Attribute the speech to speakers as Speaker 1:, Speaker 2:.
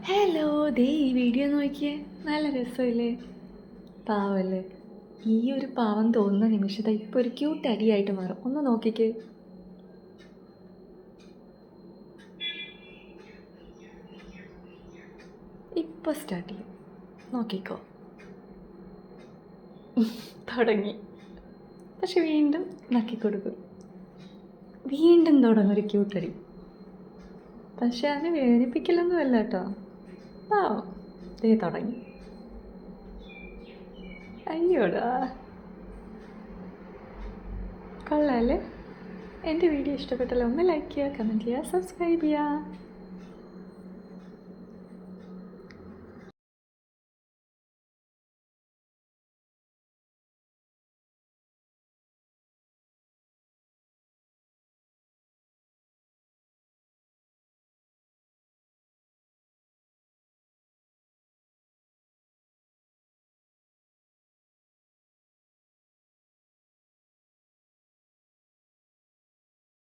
Speaker 1: Hello, ദേ ഈ video നോക്കിയേ. നല്ല രസമില്ലേ? പാവല്ലേ? ഈ ഒരു പാവം തോന്നുന്ന നിമിഷത്തെ ഇപ്പോൾ ഒരു ക്യൂട്ട് അടിയായിട്ട് മാറും. ഒന്ന് നോക്കിക്കേ. ഇപ്പോൾ സ്റ്റാർട്ട് ചെയ്യും. നോക്കിക്കോ. തുടങ്ങി. പക്ഷെ വീണ്ടും നക്കിക്കൊടുക്കും. വീണ്ടും തുടങ്ങും ഒരു ക്യൂട്ടടി. പക്ഷെ അത് വേദനിപ്പിക്കലൊന്നുമല്ല കേട്ടോ. പാവം ദേ തുടങ്ങി. അയ്യോടാ, കൊള്ളാല്ലേ? എൻ്റെ വീഡിയോ ഇഷ്ടപ്പെട്ടല്ലോ ഒന്ന് ലൈക്ക് ചെയ്യുക, കമൻറ്റ് ചെയ്യുക, സബ്സ്ക്രൈബ് ചെയ്യുക.